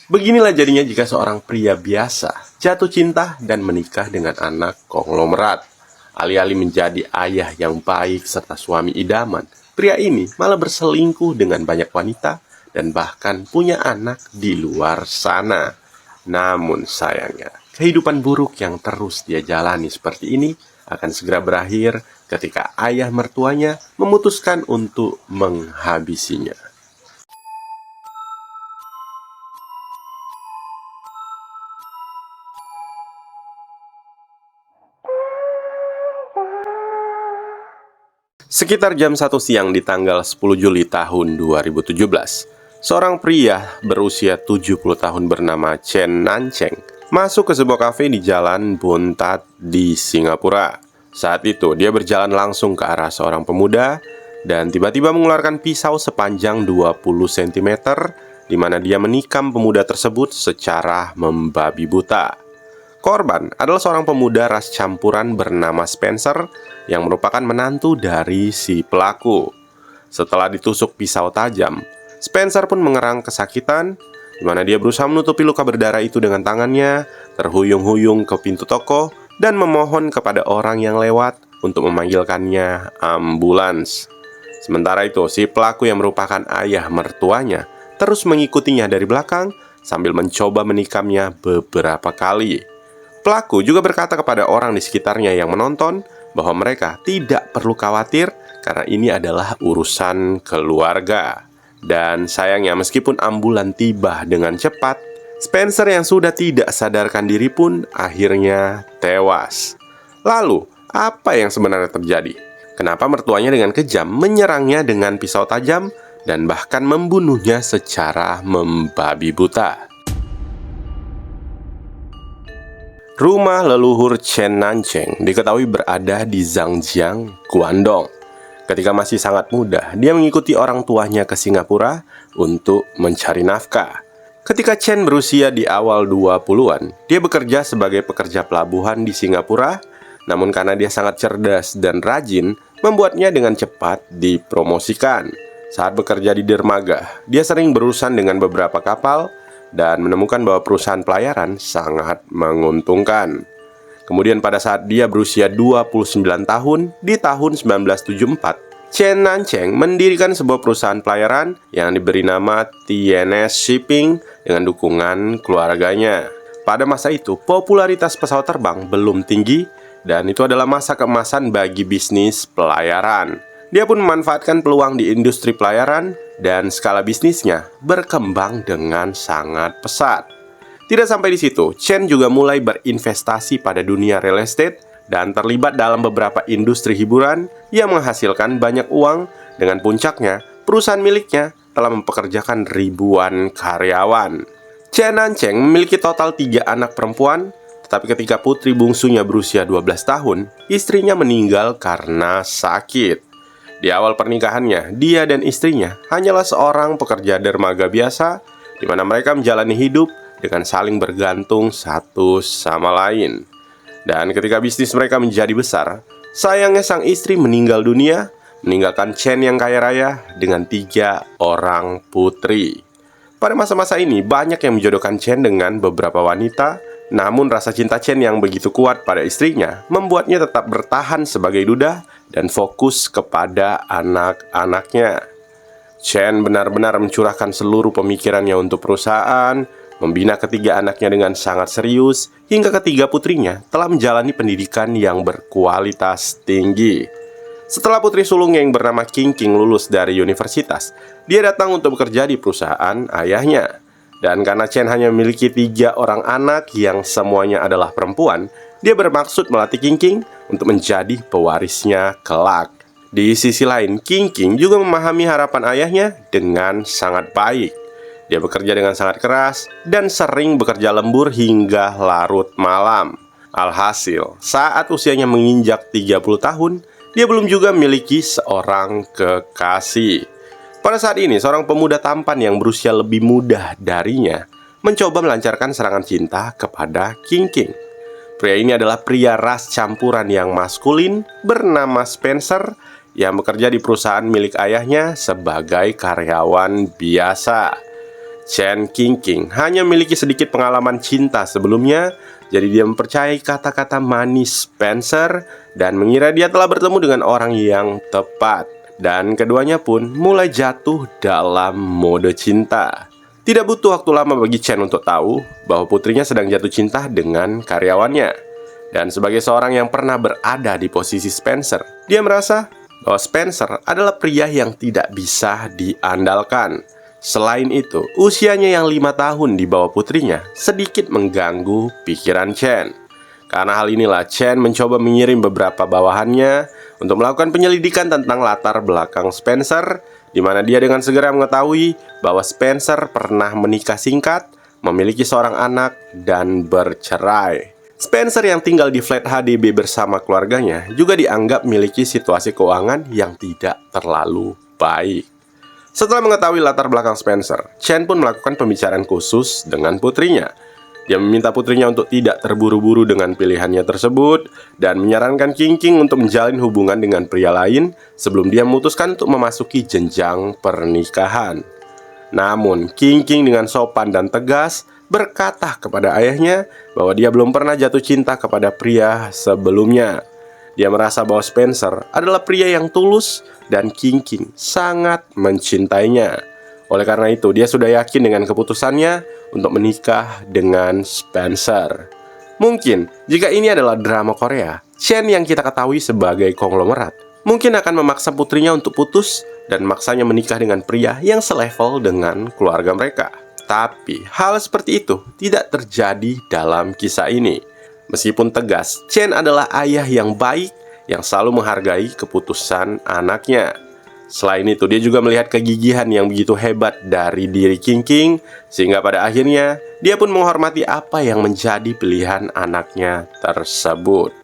Beginilah jadinya jika seorang pria biasa jatuh cinta dan menikah dengan anak konglomerat. Alih-alih menjadi ayah yang baik serta suami idaman, pria ini malah berselingkuh dengan banyak wanita dan bahkan punya anak di luar sana. Namun sayangnya, kehidupan buruk yang terus dia jalani seperti ini akan segera berakhir ketika ayah mertuanya memutuskan untuk menghabisinya. Sekitar jam 1 siang di tanggal 10 Juli tahun 2017, seorang pria berusia 70 tahun bernama Chen Nancheng masuk ke sebuah kafe di Jalan Bun Tat di Singapura. Saat itu, dia berjalan langsung ke arah seorang pemuda dan tiba-tiba mengeluarkan pisau sepanjang 20 cm di mana dia menikam pemuda tersebut secara membabi buta. Korban adalah seorang pemuda ras campuran bernama Spencer yang merupakan menantu dari si pelaku. Setelah ditusuk pisau tajam, Spencer pun mengerang kesakitan, di mana dia berusaha menutupi luka berdarah itu dengan tangannya, terhuyung-huyung ke pintu toko, dan memohon kepada orang yang lewat untuk memanggilkannya ambulans. Sementara itu, si pelaku yang merupakan ayah mertuanya terus mengikutinya dari belakang sambil mencoba menikamnya beberapa kali. Pelaku juga berkata kepada orang di sekitarnya yang menonton bahwa mereka tidak perlu khawatir karena ini adalah urusan keluarga. Dan sayangnya meskipun ambulan tiba dengan cepat, Spencer yang sudah tidak sadarkan diri pun akhirnya tewas. Lalu, apa yang sebenarnya terjadi? Kenapa mertuanya dengan kejam menyerangnya dengan pisau tajam dan bahkan membunuhnya secara membabi buta? Rumah leluhur Chen Nancheng diketahui berada di Zhangjiang, Guangdong. Ketika masih sangat muda, dia mengikuti orang tuanya ke Singapura untuk mencari nafkah. Ketika Chen berusia di awal 20-an, dia bekerja sebagai pekerja pelabuhan di Singapura, namun karena dia sangat cerdas dan rajin, membuatnya dengan cepat dipromosikan. Saat bekerja di dermaga, dia sering berurusan dengan beberapa kapal, dan menemukan bahwa perusahaan pelayaran sangat menguntungkan. Kemudian pada saat dia berusia 29 tahun, di tahun 1974, Chen Nancheng mendirikan sebuah perusahaan pelayaran yang diberi nama TNS Shipping dengan dukungan keluarganya. Pada masa itu, popularitas pesawat terbang belum tinggi dan itu adalah masa keemasan bagi bisnis pelayaran. Dia pun memanfaatkan peluang di industri pelayaran dan skala bisnisnya berkembang dengan sangat pesat. Tidak sampai di situ, Chen juga mulai berinvestasi pada dunia real estate dan terlibat dalam beberapa industri hiburan yang menghasilkan banyak uang. Dengan puncaknya, perusahaan miliknya telah mempekerjakan ribuan karyawan. Chen Nancheng memiliki total 3 anak perempuan, tetapi ketika putri bungsunya berusia 12 tahun, istrinya meninggal karena sakit. Di awal pernikahannya, dia dan istrinya hanyalah seorang pekerja dermaga biasa, di mana mereka menjalani hidup dengan saling bergantung satu sama lain. Dan ketika bisnis mereka menjadi besar, sayangnya sang istri meninggal dunia, meninggalkan Chen yang kaya raya dengan 3 orang putri. Pada masa-masa ini, banyak yang menjodohkan Chen dengan beberapa wanita, namun rasa cinta Chen yang begitu kuat pada istrinya membuatnya tetap bertahan sebagai duda dan fokus kepada anak-anaknya. Chen benar-benar mencurahkan seluruh pemikirannya untuk perusahaan, membina ketiga anaknya dengan sangat serius, hingga ketiga putrinya telah menjalani pendidikan yang berkualitas tinggi. Setelah putri sulungnya yang bernama King King lulus dari universitas, dia datang untuk bekerja di perusahaan ayahnya. Dan karena Chen hanya memiliki 3 orang anak yang semuanya adalah perempuan, dia bermaksud melatih King King untuk menjadi pewarisnya kelak. Di sisi lain, King King juga memahami harapan ayahnya dengan sangat baik. Dia bekerja dengan sangat keras dan sering bekerja lembur hingga larut malam. Alhasil, saat usianya menginjak 30 tahun, dia belum juga memiliki seorang kekasih. Pada saat ini, seorang pemuda tampan yang berusia lebih muda darinya mencoba melancarkan serangan cinta kepada King King. Pria ini adalah pria ras campuran yang maskulin bernama Spencer yang bekerja di perusahaan milik ayahnya sebagai karyawan biasa. Chen Qingqing hanya memiliki sedikit pengalaman cinta sebelumnya, jadi dia mempercayai kata-kata manis Spencer dan mengira dia telah bertemu dengan orang yang tepat. Dan keduanya pun mulai jatuh dalam mode cinta. Tidak butuh waktu lama bagi Chen untuk tahu bahwa putrinya sedang jatuh cinta dengan karyawannya. Dan sebagai seorang yang pernah berada di posisi Spencer, dia merasa bahwa Spencer adalah pria yang tidak bisa diandalkan. Selain itu, usianya yang 5 tahun di bawah putrinya sedikit mengganggu pikiran Chen. Karena hal inilah Chen mencoba mengirim beberapa bawahannya untuk melakukan penyelidikan tentang latar belakang Spencer, di mana dia dengan segera mengetahui bahwa Spencer pernah menikah singkat, memiliki seorang anak, dan bercerai. Spencer yang tinggal di flat HDB bersama keluarganya juga dianggap memiliki situasi keuangan yang tidak terlalu baik. Setelah mengetahui latar belakang Spencer, Chen pun melakukan pembicaraan khusus dengan putrinya. Dia meminta putrinya untuk tidak terburu-buru dengan pilihannya tersebut dan menyarankan Qingqing untuk menjalin hubungan dengan pria lain sebelum dia memutuskan untuk memasuki jenjang pernikahan. Namun, Qingqing dengan sopan dan tegas berkata kepada ayahnya bahwa dia belum pernah jatuh cinta kepada pria sebelumnya. Dia merasa bahwa Spencer adalah pria yang tulus dan Qingqing sangat mencintainya. Oleh karena itu, dia sudah yakin dengan keputusannya untuk menikah dengan Spencer. Mungkin, jika ini adalah drama Korea, Chen yang kita ketahui sebagai konglomerat mungkin akan memaksa putrinya untuk putus dan maksanya menikah dengan pria yang selevel dengan keluarga mereka. Tapi, hal seperti itu tidak terjadi dalam kisah ini. Meskipun tegas, Chen adalah ayah yang baik yang selalu menghargai keputusan anaknya. Selain itu, dia juga melihat kegigihan yang begitu hebat dari diri Qingqing, sehingga pada akhirnya dia pun menghormati apa yang menjadi pilihan anaknya tersebut.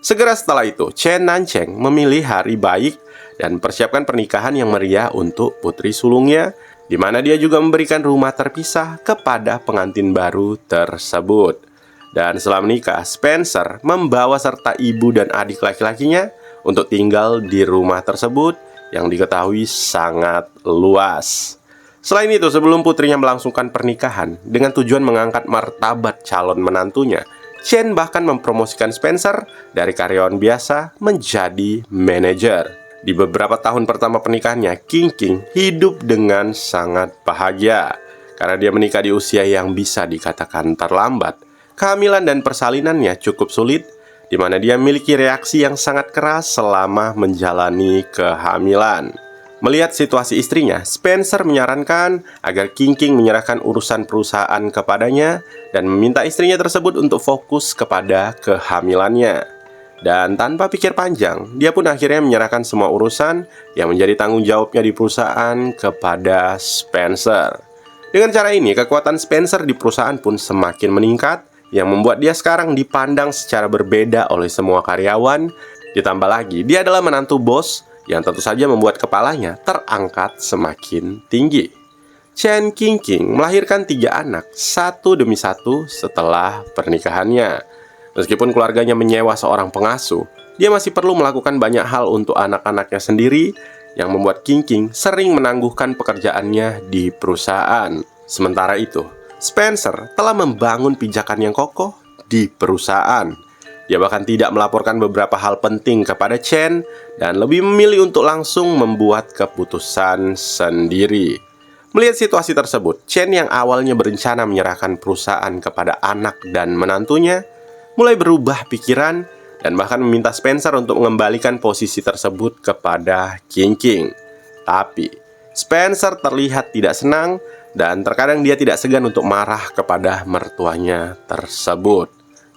Segera setelah itu, Chen Nancheng memilih hari baik dan persiapkan pernikahan yang meriah untuk putri sulungnya, di mana dia juga memberikan rumah terpisah kepada pengantin baru tersebut. Dan setelah menikah, Spencer membawa serta ibu dan adik laki-lakinya untuk tinggal di rumah tersebut yang diketahui sangat luas. Selain itu, sebelum putrinya melangsungkan pernikahan dengan tujuan mengangkat martabat calon menantunya, Chen bahkan mempromosikan Spencer dari karyawan biasa menjadi manajer. Di beberapa tahun pertama pernikahannya, Qingqing hidup dengan sangat bahagia karena dia menikah di usia yang bisa dikatakan terlambat. Kehamilan dan persalinannya cukup sulit, di mana dia memiliki reaksi yang sangat keras selama menjalani kehamilan. Melihat situasi istrinya, Spencer menyarankan agar Qingqing menyerahkan urusan perusahaan kepadanya dan meminta istrinya tersebut untuk fokus kepada kehamilannya. Dan tanpa pikir panjang, dia pun akhirnya menyerahkan semua urusan yang menjadi tanggung jawabnya di perusahaan kepada Spencer. Dengan cara ini, kekuatan Spencer di perusahaan pun semakin meningkat, yang membuat dia sekarang dipandang secara berbeda oleh semua karyawan. Ditambah lagi, dia adalah menantu bos yang tentu saja membuat kepalanya terangkat semakin tinggi. Chen Qingqing melahirkan 3 anak, satu demi satu setelah pernikahannya. Meskipun keluarganya menyewa seorang pengasuh, dia masih perlu melakukan banyak hal untuk anak-anaknya sendiri, yang membuat Qingqing sering menangguhkan pekerjaannya di perusahaan. Sementara itu, Spencer telah membangun pijakan yang kokoh di perusahaan. Dia bahkan tidak melaporkan beberapa hal penting kepada Chen dan lebih memilih untuk langsung membuat keputusan sendiri. Melihat situasi tersebut, Chen yang awalnya berencana menyerahkan perusahaan kepada anak dan menantunya mulai berubah pikiran dan bahkan meminta Spencer untuk mengembalikan posisi tersebut kepada Qingqing. Tapi Spencer terlihat tidak senang dan terkadang dia tidak segan untuk marah kepada mertuanya tersebut.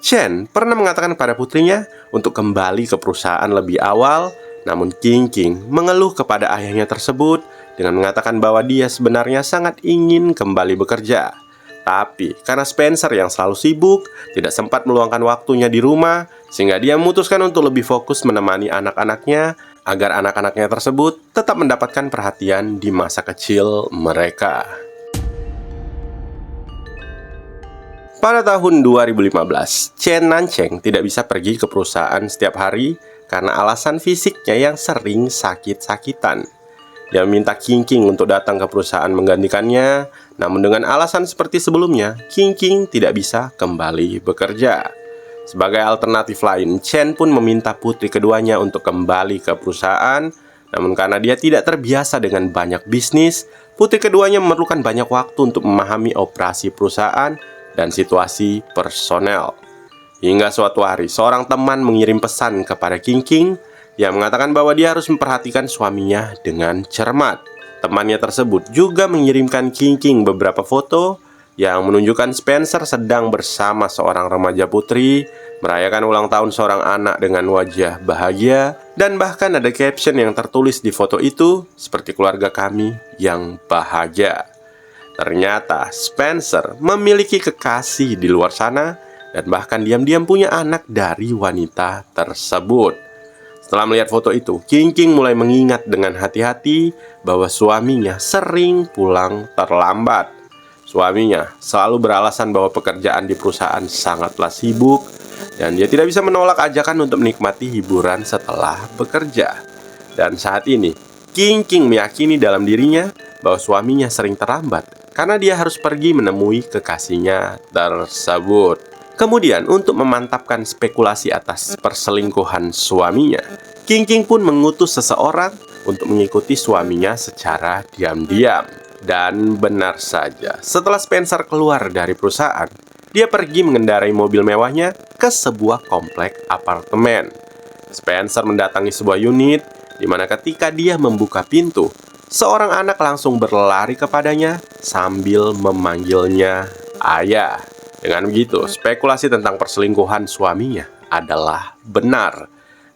Chen pernah mengatakan kepada putrinya untuk kembali ke perusahaan lebih awal, namun Qingqing mengeluh kepada ayahnya tersebut dengan mengatakan bahwa dia sebenarnya sangat ingin kembali bekerja. Tapi karena Spencer yang selalu sibuk, tidak sempat meluangkan waktunya di rumah, sehingga dia memutuskan untuk lebih fokus menemani anak-anaknya agar anak-anaknya tersebut tetap mendapatkan perhatian di masa kecil mereka. Pada tahun 2015, Chen Nancheng tidak bisa pergi ke perusahaan setiap hari karena alasan fisiknya yang sering sakit-sakitan. Dia meminta Qingqing untuk datang ke perusahaan menggantikannya, Namun dengan alasan seperti sebelumnya, King King tidak bisa kembali bekerja. Sebagai alternatif lain, Chen pun meminta putri keduanya untuk kembali ke perusahaan. Namun karena dia tidak terbiasa dengan banyak bisnis, putri keduanya memerlukan banyak waktu untuk memahami operasi perusahaan dan situasi personel. Hingga suatu hari, seorang teman mengirim pesan kepada King King yang mengatakan bahwa dia harus memperhatikan suaminya dengan cermat. Temannya tersebut juga mengirimkan King King beberapa foto yang menunjukkan Spencer sedang bersama seorang remaja putri merayakan ulang tahun seorang anak dengan wajah bahagia, dan bahkan ada caption yang tertulis di foto itu seperti keluarga kami yang bahagia. Ternyata Spencer memiliki kekasih di luar sana dan bahkan diam-diam punya anak dari wanita tersebut. Setelah melihat foto itu, King King mulai mengingat dengan hati-hati bahwa suaminya sering pulang terlambat. Suaminya selalu beralasan bahwa pekerjaan di perusahaan sangatlah sibuk dan dia tidak bisa menolak ajakan untuk menikmati hiburan setelah bekerja. Dan saat ini, King King meyakini dalam dirinya bahwa suaminya sering terlambat karena dia harus pergi menemui kekasihnya tersebut. Kemudian, untuk memantapkan spekulasi atas perselingkuhan suaminya, King King pun mengutus seseorang untuk mengikuti suaminya secara diam-diam. Dan benar saja, setelah Spencer keluar dari perusahaan, dia pergi mengendarai mobil mewahnya ke sebuah komplek apartemen. Spencer mendatangi sebuah unit, di mana ketika dia membuka pintu, seorang anak langsung berlari kepadanya sambil memanggilnya ayah. Dengan begitu, spekulasi tentang perselingkuhan suaminya adalah benar.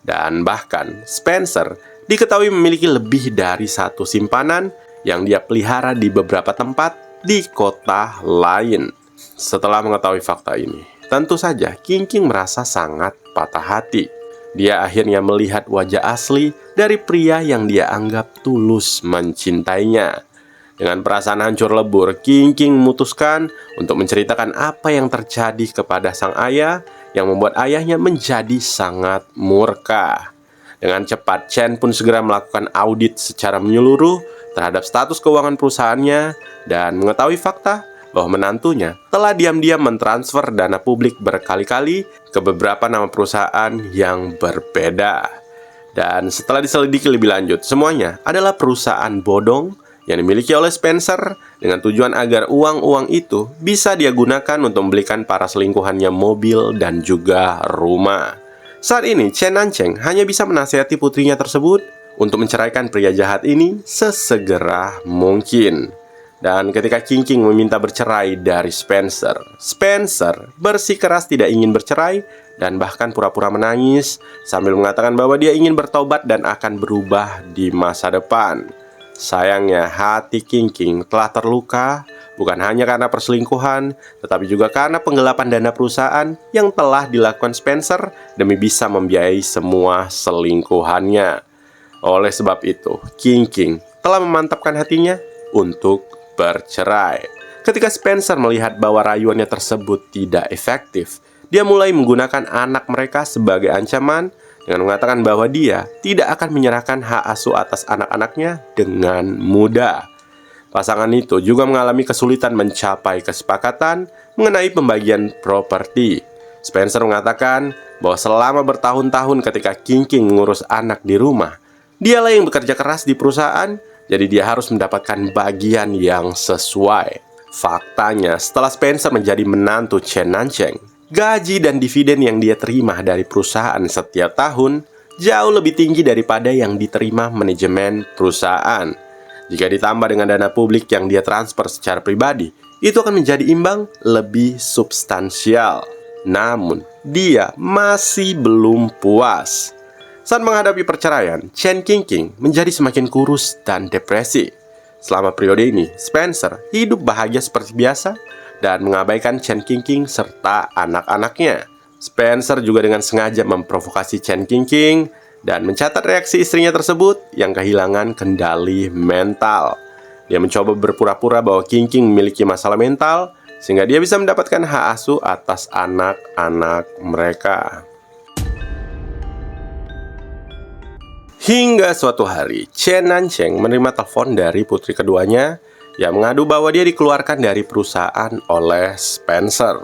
Dan bahkan, Spencer diketahui memiliki lebih dari satu simpanan yang dia pelihara di beberapa tempat di kota lain. Setelah mengetahui fakta ini, tentu saja King King merasa sangat patah hati. Dia akhirnya melihat wajah asli dari pria yang dia anggap tulus mencintainya. Dengan perasaan hancur lebur, King King memutuskan untuk menceritakan apa yang terjadi kepada sang ayah yang membuat ayahnya menjadi sangat murka. Dengan cepat, Chen pun segera melakukan audit secara menyeluruh terhadap status keuangan perusahaannya dan mengetahui fakta bahwa menantunya telah diam-diam mentransfer dana publik berkali-kali ke beberapa nama perusahaan yang berbeda. Dan setelah diselidiki lebih lanjut, semuanya adalah perusahaan bodong yang dimiliki oleh Spencer dengan tujuan agar uang-uang itu bisa dia gunakan untuk membelikan para selingkuhannya mobil dan juga rumah. Saat ini, Chen Nancheng hanya bisa menasihati putrinya tersebut untuk menceraikan pria jahat ini sesegera mungkin. Dan ketika King King meminta bercerai dari Spencer, Spencer bersikeras tidak ingin bercerai dan bahkan pura-pura menangis sambil mengatakan bahwa dia ingin bertobat dan akan berubah di masa depan. Sayangnya, hati King King telah terluka bukan hanya karena perselingkuhan, tetapi juga karena penggelapan dana perusahaan yang telah dilakukan Spencer demi bisa membiayai semua selingkuhannya. Oleh sebab itu, King King telah memantapkan hatinya untuk bercerai. Ketika Spencer melihat bahwa rayuannya tersebut tidak efektif, dia mulai menggunakan anak mereka sebagai ancaman dengan mengatakan bahwa dia tidak akan menyerahkan hak asuh atas anak-anaknya dengan mudah. Pasangan itu juga mengalami kesulitan mencapai kesepakatan mengenai pembagian properti. Spencer mengatakan bahwa selama bertahun-tahun ketika King King mengurus anak di rumah, dialah yang bekerja keras di perusahaan, jadi dia harus mendapatkan bagian yang sesuai. Faktanya, setelah Spencer menjadi menantu Chen Nancheng, gaji dan dividen yang dia terima dari perusahaan setiap tahun jauh lebih tinggi daripada yang diterima manajemen perusahaan. Jika ditambah dengan dana publik yang dia transfer secara pribadi, itu akan menjadi imbang lebih substansial. Namun, dia masih belum puas. Saat menghadapi perceraian, Chen King King menjadi semakin kurus dan depresi. Selama periode ini, Spencer hidup bahagia seperti biasa dan mengabaikan Chen King King serta anak-anaknya. Spencer juga dengan sengaja memprovokasi Chen King King dan mencatat reaksi istrinya tersebut yang kehilangan kendali mental. Dia mencoba berpura-pura bahwa King King memiliki masalah mental sehingga dia bisa mendapatkan hak asuh atas anak-anak mereka. Hingga suatu hari, Chen Nancheng menerima telepon dari putri keduanya yang mengadu bahwa dia dikeluarkan dari perusahaan oleh Spencer.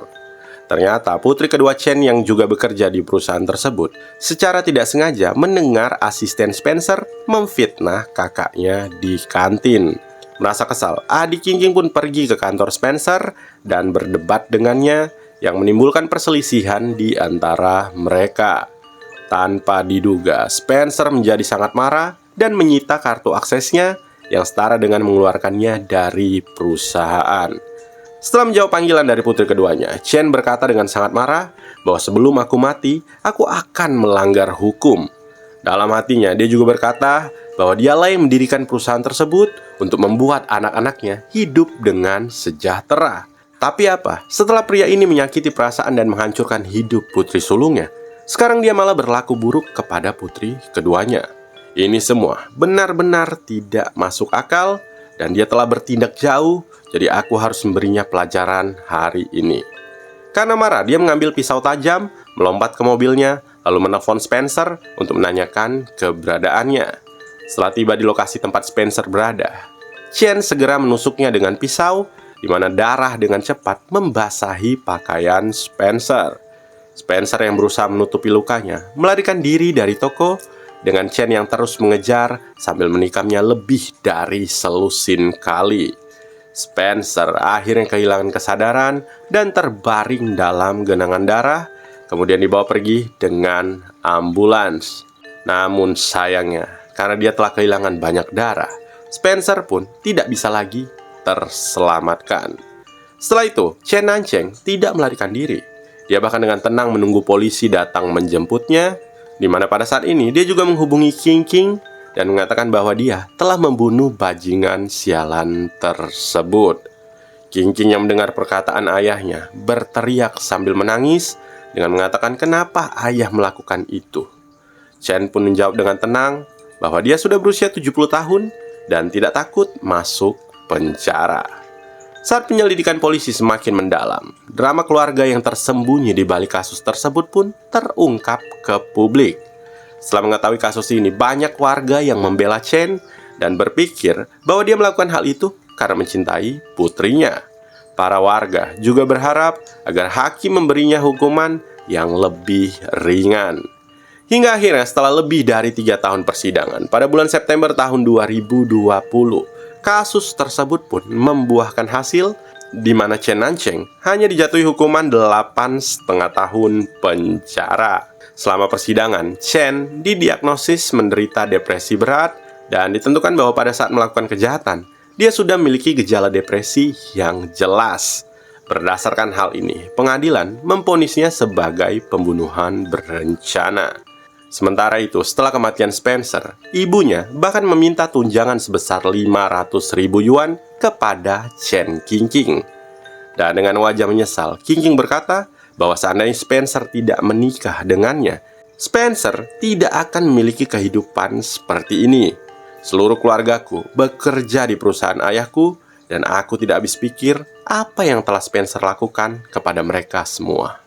Ternyata putri kedua Chen yang juga bekerja di perusahaan tersebut secara tidak sengaja mendengar asisten Spencer memfitnah kakaknya di kantin. Merasa kesal, adik Qingqing pun pergi ke kantor Spencer dan berdebat dengannya yang menimbulkan perselisihan di antara mereka. Tanpa diduga, Spencer menjadi sangat marah dan menyita kartu aksesnya yang setara dengan mengeluarkannya dari perusahaan. Setelah menjawab panggilan dari putri keduanya, Chen berkata dengan sangat marah bahwa sebelum aku mati, aku akan melanggar hukum. Dalam hatinya, dia juga berkata bahwa dialah yang mendirikan perusahaan tersebut untuk membuat anak-anaknya hidup dengan sejahtera. Tapi apa? Setelah pria ini menyakiti perasaan dan menghancurkan hidup putri sulungnya, sekarang dia malah berlaku buruk kepada putri keduanya. Ini semua benar-benar tidak masuk akal dan dia telah bertindak jauh. Jadi aku harus memberinya pelajaran hari ini. Karena marah, dia mengambil pisau tajam, melompat ke mobilnya, lalu menelpon Spencer untuk menanyakan keberadaannya. Setelah tiba di lokasi tempat Spencer berada, Chen segera menusuknya dengan pisau, di mana darah dengan cepat membasahi pakaian Spencer. Spencer yang berusaha menutupi lukanya, melarikan diri dari toko, dengan Chen yang terus mengejar sambil menikamnya lebih dari selusin kali. Spencer akhirnya kehilangan kesadaran dan terbaring dalam genangan darah, kemudian dibawa pergi dengan ambulans. Namun sayangnya, karena dia telah kehilangan banyak darah, Spencer pun tidak bisa lagi terselamatkan. Setelah itu, Chen Nancheng tidak melarikan diri. Dia bahkan dengan tenang menunggu polisi datang menjemputnya, di mana pada saat ini dia juga menghubungi Qingqing dan mengatakan bahwa dia telah membunuh bajingan sialan tersebut. Qingqing yang mendengar perkataan ayahnya berteriak sambil menangis dengan mengatakan kenapa ayah melakukan itu. Chen pun menjawab dengan tenang bahwa dia sudah berusia 70 tahun dan tidak takut masuk penjara. Saat penyelidikan polisi semakin mendalam, drama keluarga yang tersembunyi di balik kasus tersebut pun terungkap ke publik. Setelah mengetahui kasus ini, banyak warga yang membela Chen dan berpikir bahwa dia melakukan hal itu karena mencintai putrinya. Para warga juga berharap agar hakim memberinya hukuman yang lebih ringan. Hingga akhirnya setelah lebih dari 3 tahun persidangan, pada bulan September tahun 2020, kasus tersebut pun membuahkan hasil di mana Chen Nancheng hanya dijatuhi hukuman 8,5 tahun penjara. Selama persidangan, Chen didiagnosis menderita depresi berat dan ditentukan bahwa pada saat melakukan kejahatan, dia sudah memiliki gejala depresi yang jelas. Berdasarkan hal ini, pengadilan memvonisnya sebagai pembunuhan berencana. Sementara itu, setelah kematian Spencer, ibunya bahkan meminta tunjangan sebesar 500.000 yuan kepada Chen Qingqing. Dan dengan wajah menyesal, Qingqing berkata bahwa seandainya Spencer tidak menikah dengannya, Spencer tidak akan memiliki kehidupan seperti ini. Seluruh keluargaku bekerja di perusahaan ayahku, dan aku tidak habis pikir apa yang telah Spencer lakukan kepada mereka semua.